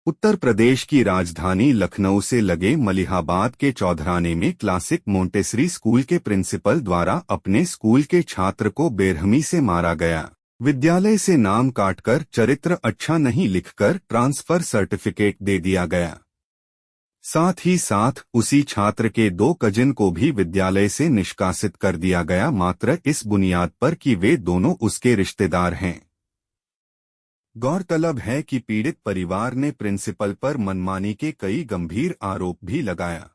उत्तर प्रदेश की राजधानी लखनऊ से लगे मलिहाबाद के चौधराने में क्लासिक मोंटेसरी स्कूल के प्रिंसिपल द्वारा अपने स्कूल के छात्र को बेरहमी से मारा गया। विद्यालय से नाम काटकर चरित्र अच्छा नहीं लिखकर ट्रांसफर सर्टिफिकेट दे दिया गया। साथ ही साथ उसी छात्र के 2 कजिन को भी विद्यालय से निष्कासित कर दिया गया, मात्र इस बुनियाद पर कि वे दोनों उसके रिश्तेदार हैं। गौरतलब है कि पीड़ित परिवार ने प्रिंसिपल पर मनमानी के कई गंभीर आरोप भी लगाया।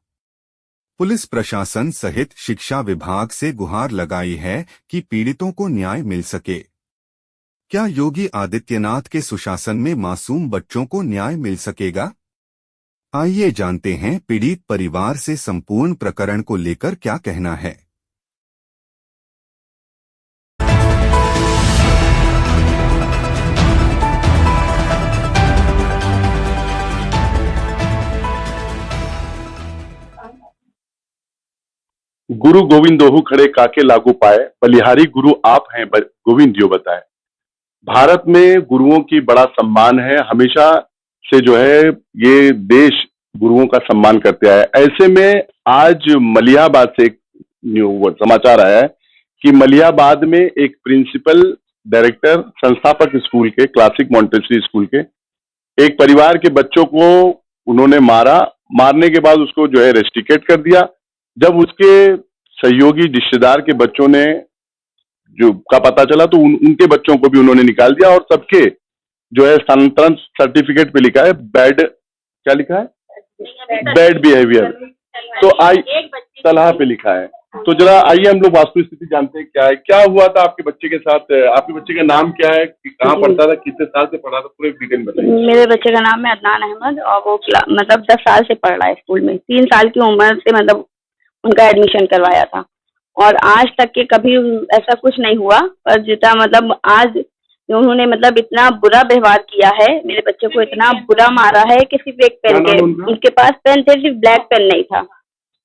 पुलिस प्रशासन सहित शिक्षा विभाग से गुहार लगाई है कि पीड़ितों को न्याय मिल सके। क्या योगी आदित्यनाथ के सुशासन में मासूम बच्चों को न्याय मिल सकेगा? आइए जानते हैं पीड़ित परिवार से संपूर्ण प्रकरण को लेकर क्या कहना है। गुरु गोविंद दोहु खड़े काके लागू पाए, बलिहारी गुरु आप हैं गोविंद जो बताए। भारत में गुरुओं की बड़ा सम्मान है, हमेशा से जो है ये देश गुरुओं का सम्मान करते आया है। ऐसे में आज मलिहाबाद से एक समाचार आया है कि मलिहाबाद में एक प्रिंसिपल डायरेक्टर संस्थापक स्कूल के क्लासिक मॉन्टेसरी स्कूल के एक परिवार के बच्चों को उन्होंने मारने के बाद उसको जो है रेस्टिकेट कर दिया। जब उसके सहयोगी रिश्तेदार के बच्चों ने जो का पता चला तो उनके बच्चों को भी उन्होंने निकाल दिया और सबके जो है स्थानांतरण सर्टिफिकेट पे लिखा है क्या लिखा है, बैड बिहेवियर, तो सलाह पे लिखा है। तो जरा आइए हम लोग वास्तविक स्थिति जानते हैं क्या है, क्या हुआ था आपके बच्चे के साथ। आपके बच्चे का नाम क्या है, कहाँ पढ़ता था, कितने साल से पढ़ा था, पूरे डिटेल बताइए। मेरे बच्चे का नाम है अदनान अहमद और वो मतलब 10 साल से पढ़ रहा है स्कूल में। 3 साल की उम्र से मतलब उनका एडमिशन करवाया था और आज तक के कभी ऐसा कुछ नहीं हुआ। पर जितना मतलब आज उन्होंने मतलब इतना बुरा व्यवहार किया है, मेरे बच्चे को इतना बुरा मारा है कि सिर्फ एक पेन के उनके पास पेन थे, सिर्फ ब्लैक पेन नहीं था।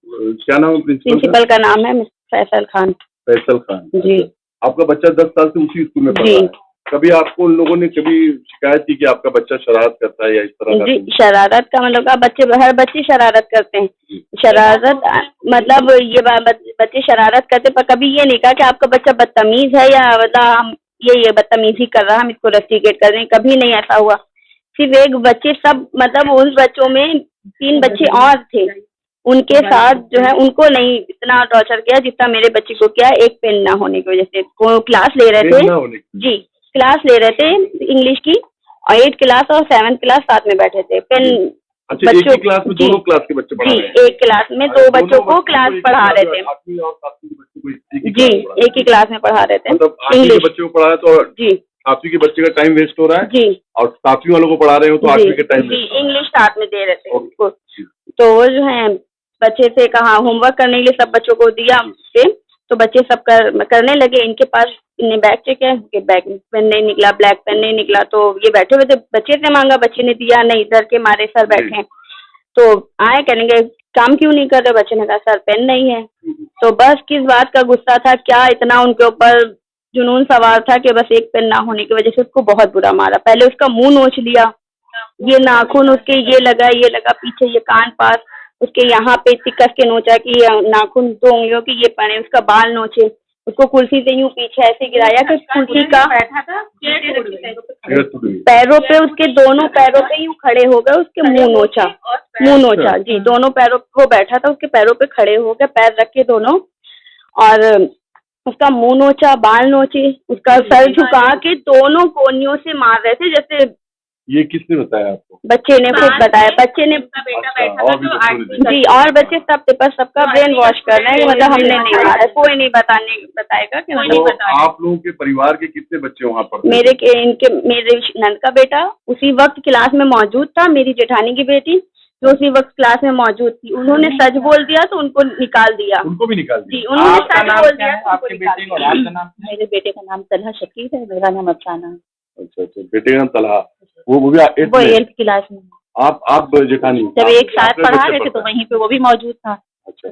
क्या नाम है प्रिंसिपल का? नाम है फैसल खान। फैसल खान जी। आपका बच्चा 10 साल से उसी स्कूल में पढ़ रहा है। कभी आपको उन लोगों ने कभी शिकायत की कि आपका बच्चा शरारत करता है या इस तरह का? जी, शरारत का मतलब हर बच्चे शरारत करते हैं। शरारत मतलब ये बच्चे शरारत करते, पर कभी ये नहीं कहा कि आपका बच्चा बदतमीज है या मतलब हम ये बदतमीजी कर रहा है, हम इसको रेस्टिकेट कर रहे हैं, कभी नहीं ऐसा हुआ। सिर्फ एक बच्चे सब मतलब उन बच्चों में 3 बच्चे और थे, उनके साथ जो है उनको नहीं इतना टॉर्चर किया जितना मेरे बच्चे को किया। एक पेन ना होने की वजह से वो क्लास ले रहे थे। जी, क्लास ले रहे थे इंग्लिश की और 8th क्लास और 7th क्लास साथ में बैठे थे। पेन अच्छा, एक ही क्लास में दोनों क्लास के बच्चे पढ़ा रहे हैं? एक क्लास में 2 बच्चों को क्लास पढ़ा रहे थे। जी, एक ही क्लास में पढ़ा रहे थे। मतलब 8वीं के बच्चे को पढ़ा रहे तो जी 8वीं के बच्चे का टाइम वेस्ट हो रहा है जी, और 7वीं वालों को पढ़ा रहे हो तो 8वीं के टाइम जी, इंग्लिश साथ में दे रहे थे उनको। तो वो जो है बच्चे से कहा होमवर्क करने के लिए सब बच्चों को दिया पे, तो बच्चे सब करने लगे। इनके पास इन्हें बैग चेक है कि बैग पेन नहीं निकला, ब्लैक पेन नहीं निकला। तो ये बैठे हुए थे, बच्चे से मांगा, बच्चे ने दिया नहीं, डर के मारे सर बैठे हैं। तो आए कहेंगे काम क्यों नहीं कर रहे, बच्चे ने कहा सर पेन नहीं है। तो बस किस बात का गुस्सा था, क्या इतना उनके ऊपर जुनून सवार था कि बस एक पेन ना होने की वजह से उसको बहुत बुरा मारा। पहले उसका मुंह नोच लिया, ये नाखून उसके ये लगा पीछे, ये कान पास उसके यहाँ पे कस के नोचा कि नाखून 2 उंगलियों की ये पड़े, उसका बाल नोचे, उसको कुर्सी से यूं पीछे ऐसे गिराया कि कुर्सी का पैरों पे, उसके दोनों पैरों पे यूं खड़े हो गए, उसके मुंह नोचा। जी, दोनों पैरों पे वो बैठा था, उसके पैरों पे खड़े हो गए, पैर रख के दोनों, और उसका मुंह नोचा, बाल नोचे, उसका सर झुका के दोनों कोनियों से मार रहे थे। जैसे ये किसने बताया आपको? बच्चे ने खुद बताया। बच्चे ने जी, और बच्चे सब पेपर सबका ब्रेन वॉश कर रहे हैं, मतलब हमने नहीं मारा, कोई नहीं बताएगा कि नहीं बताया। आप लोगों के परिवार के कितने बच्चे वहाँ पढ़ते? मेरे नंद का बेटा उसी वक्त क्लास में मौजूद था, मेरी जेठानी की बेटी जो उसी वक्त क्लास में मौजूद थी, उन्होंने सच बोल दिया तो उनको निकाल दिया। उनको भी निकाल दिया? जी, उन्होंने सच बोल दिया। आपके बेटे को आपका नाम? मेरे बेटे का नाम तलहा शकीर है, मेरा नाम अफसाना है। अच्छा, बेटे का नाम तलहा, वो भी 8th क्लास में। आप जेठानी जब एक साथ पढ़ा रहे थे तो वहीं पे वो भी मौजूद था। अच्छा,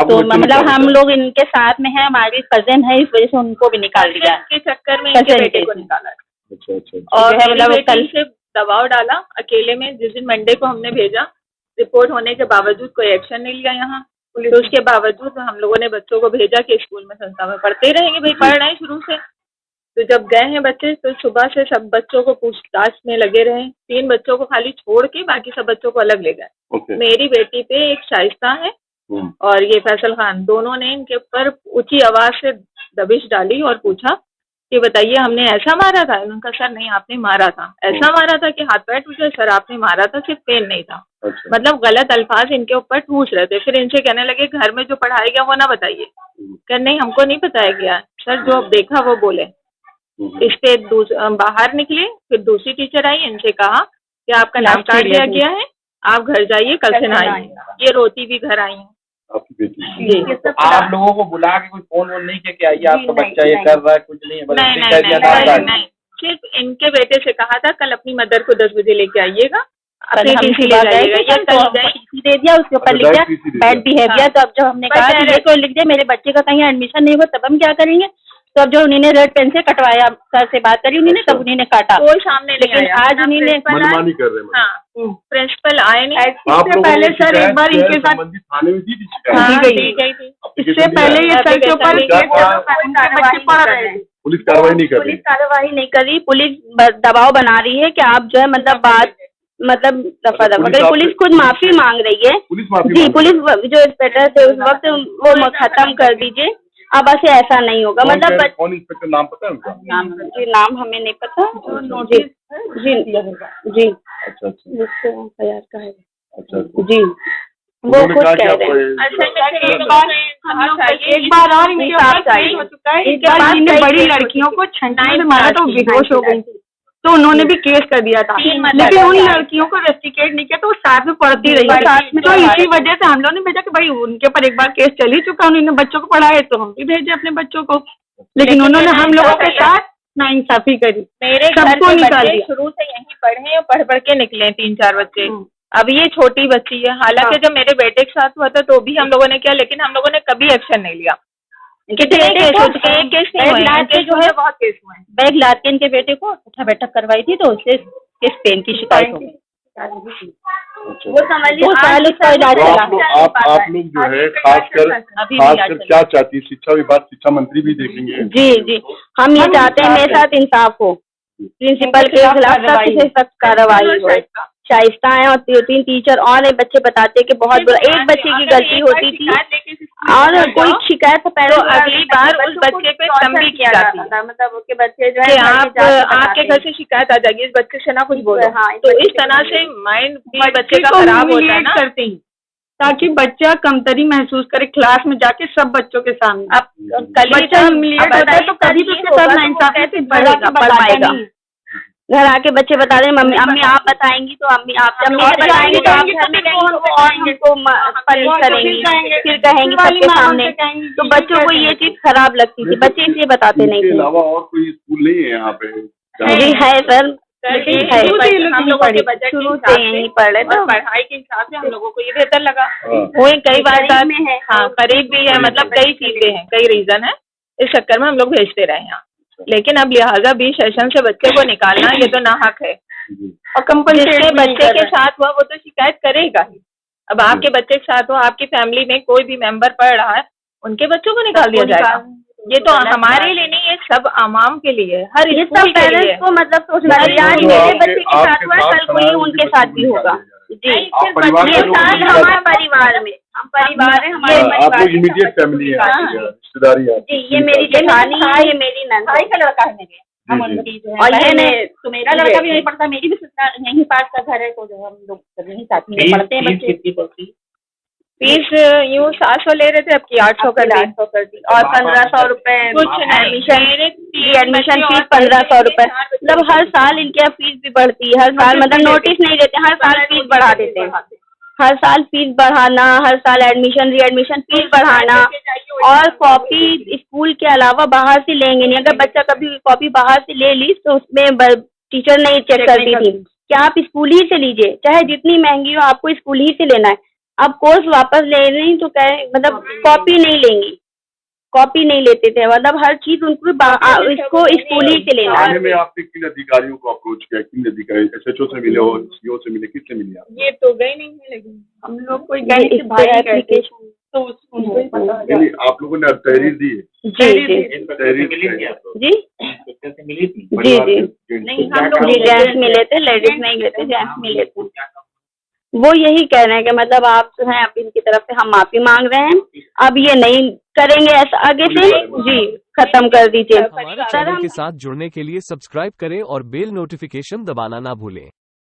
तो मतलब हम लोग इनके साथ में है, हमारी कजन है, इस वजह से उनको भी निकाल दिया। के चक्कर में इनके बेटे को निकाला। अच्छा, और मतलब कल से दबाव डाला अकेले में। जिस दिन मंडे को हमने भेजा, रिपोर्ट होने के बावजूद कोई एक्शन नहीं लिया यहाँ। तो उसके बावजूद हम लोगों ने बच्चों को भेजा कि स्कूल में संस्था में पढ़ते रहेंगे, भाई पढ़ रहे हैं शुरू से। तो जब गए हैं बच्चे तो सुबह से सब बच्चों को पूछताछ में लगे रहे। 3 बच्चों को खाली छोड़ के बाकी सब बच्चों को अलग ले गए। मेरी बेटी पे एक शाइस्ता है और ये फैसल खान, दोनों ने इनके ऊपर ऊंची आवाज से दबिश डाली और पूछा कि बताइए हमने ऐसा मारा था? उनका सर नहीं, आपने मारा था। ऐसा मारा था कि हाथ पैर टूटे? सर आपने मारा था, सिर्फ पेन नहीं था। मतलब गलत अल्फाज इनके ऊपर ठूस रहे थे। फिर इनसे कहने लगे घर में जो पढ़ाया गया वो ना बताइए। कह नहीं हमको नहीं बताया गया सर, जो अब देखा वो बोले। इस पे बाहर निकले। फिर दूसरी टीचर आई, इनसे कहा कि आपका नाम काट दिया गया है, आप घर जाइए, कल से ना आइए। ये रोती भी घर आई है आपकी बेटी। जी। तो आप लोगों को बुला के कोई फोन वोन नहीं किया कि आइए आपका बच्चा ये कर रहा है, कुछ नहीं? नहीं, सिर्फ इनके बेटे से कहा था कल अपनी मदर को 10 बजे लेके आइएगा, अपनी टीसी ले जाइएगा। ये कल टीसी दे दिया, उसके ऊपर लिख दिया बैड बिहेवियर। तो अब जब हमने कहा कि ये कोई लिख दिया मेरे बच्चे का कहीं एडमिशन नहीं हुआ तब हम क्या करेंगे? तो अब जो उन्होंने रेड पेन से कटवाया, सर से बात करी उन्होंने, तब उन्होंने काटा। कोई सामने लेकिन आज उन्होंने मनमानी कर रहे हैं। हाँ, प्रिंसिपल आए नहीं। इससे पहले सर एक बार इनके साथ थाने में दी गई थी। इससे पहले ये सर के ऊपर बच्चे पढ़ रहे हैं, पुलिस कार्रवाई नहीं कर रही। पुलिस कार्रवाई नहीं कर रही, पुलिस दबाव बना रही है कि आप जो है मतलब बात मतलब दफा दफा। पुलिस खुद माफी मांग रही है। जी, पुलिस जो इंस्पेक्टर थे उस वक्त वो खत्म कर दीजिए, अब ऐसे ऐसा नहीं होगा। मतलब कौन इंस्पेक्टर नाम पता है उनका? नाम हमें नहीं पता। जी जी जी। अच्छा जी, वो खुद कह रहे हैं। एक बार और इनके पास बड़ी लड़कियों को छंटाई से मारा तो बेहोश हो गई थी, तो उन्होंने भी केस कर दिया था। लेकिन उन लड़कियों को रेस्टिकेट नहीं किया तो वो साथ में पढ़ती रही। तो इसी वजह से हम लोगों ने भेजा कि भाई उनके ऊपर एक बार केस चल ही चुका, उन्होंने बच्चों को पढ़ाए तो हम भी भेजे अपने बच्चों को। लेकिन उन्होंने हम लोगों के साथ नाइंसाफी करी। मेरे सबको निकाल दिया। शुरू से यहीं पढ़े और पढ़ के निकले 3-4 बच्चे। अब ये छोटी बच्ची है। हालांकि जब मेरे बेटे के साथ हुआ था तो भी हम लोगों ने किया, लेकिन हम लोगों ने कभी एक्शन नहीं लिया। कितने केस हो चुके हैं? केस नहीं हुए, जो है बहुत केस हुए हैं। बैग लाद के इनके बेटे को उठा बैठक करवाई थी तो उससे किस पेन की शिकायत हो गई। वो समझिए आप लोग जो है खासकर क्या चाहती है? शिक्षा विभाग, शिक्षा मंत्री भी देखेंगे। जी, हम ये चाहते हैं मेरे साथ इंसाफ हो, प्रिंसिपल के खिलाफ सख्त से सख्त कार्रवाई हो। शाइस्ता है और 3 टीचर और बच्चे बताते हैं कि बहुत बुरा, एक बच्चे की गलती होती थी और कोई शिकायत पहले अगली बार उस बच्चे पे तंबी की जाती है। मतलब उसके बच्चे जो है आपके घर से शिकायत आ जाएगी, इस बच्चे से ना कुछ बोलो। तो इस तरह से माइंड भी बच्चे का खराब होता है ना, करते हैं ताकि बच्चा कमतरी महसूस करे क्लास में जाके सब बच्चों के सामने। अब बच्चा ह्यूमिलिएट होता है तो कभी भी उसके साथ नाइंसाफी बढ़ेगा, पढ़ पाएगा। घर आके बच्चे बता रहे मम्मी अम्मी आप बताएंगी तो अम्मी आप बताएंगी तो आप घर में कहेंगे तो पनिश करेंगी, फिर कहेंगे सबके सामने। तो बच्चों को ये चीज खराब लगती थी, बच्चे इसलिए बताते नहीं थे। इसके अलावा और कोई स्कूल नहीं है यहाँ पे? जी है सर, हम लोगों के बजट शुरू से यहीं पढ़ रहे थे। पढ़ाई के हिसाब से हम लोगों को ये बेहतर लगा। वो कई बार हाँ करीब भी है, मतलब कई चीजें हैं, कई रीजन है, इस चक्कर में हम लोग भेजते रहे यहाँ। लेकिन अब लिहाजा भी सेशन से बच्चे को निकालना ये तो नाहक है। और कंपल्सरी बच्चे के साथ हुआ वो तो शिकायत करेगा ही। अब आपके बच्चे के साथ हो, आपकी फैमिली में कोई भी मेंबर पढ़ रहा है, उनके बच्चों को निकाल दिया जाएगा। ये तो हमारे लिए नहीं है, सब आमाम के लिए, हर स्कूल के लिए को मतलब सोचना आज मेरे बच्चे के साथ हुआ कल कोई उनके साथ भी होगा। जी, हमारे परिवार में हम परिवार है, हमारे आप लोग इमीडिएट फैमिली है, रिश्तेदारी है। जी, ये मेरी जेठानी है, ये मेरी नंद का लड़का है मेरे। हम उनकी जो है और ये तो मेरा लड़का भी नहीं पढ़ता, मेरी भी यहीं पास का घर है, तो जो हम लोग यहीं साथ में पढ़ते हैं बच्चे। फीस यूँ 700 ले रहे थे, अब की 800 कर दी और 1500 रुपए कुछ एडमिशन फीस 1500 रुपए। मतलब हर साल इनकी फीस भी बढ़ती है, हर साल मतलब नोटिस नहीं देते, हर साल फीस बढ़ा देते हैं। हर साल फीस बढ़ाना, हर साल एडमिशन रीएडमिशन फीस बढ़ाना और कॉपी स्कूल के अलावा बाहर से लेंगे नहीं। अगर बच्चा कभी कॉपी बाहर से ले ली तो उसमें टीचर नहीं चेक करती थी कि आप स्कूल ही से लीजिए, चाहे जितनी महंगी हो आपको स्कूल ही से लेना है। अब कोर्स वापस ले रही तो कह मतलब कॉपी नहीं लेंगी कॉपी नहीं लेते थे, मतलब हर चीज उनको इसको स्कूल ही से लेना थाने में आपने किन अधिकारियों को अप्रोच किया, किन अधिकारी, SHO से मिले हो, CO से मिले, किससे मिले आप? ये तो गए नहीं है, लेकिन हम लोग कोई गए नहीं, भाई एप्लीकेशन तो उनको ही पता है। यानी आप लोगों ने तहरीर दी है? जी जी तहरीर मिली थी आप लोग? जी इंस्पेक्टर से मिली थी? जी जी नहीं, हम लोग जी जेंट्स मिले थे, लेडीज नहीं गए थे, जेंट्स मिले थे। वो यही कह रहे हैं कि मतलब आप जो है अब इनकी तरफ से हम माफी मांग रहे हैं, अब ये नहीं करेंगे ऐसा आगे से, जी खत्म कर दीजिए। हमारे चैनल के साथ जुड़ने के लिए सब्सक्राइब करें और बेल नोटिफिकेशन दबाना ना भूलें।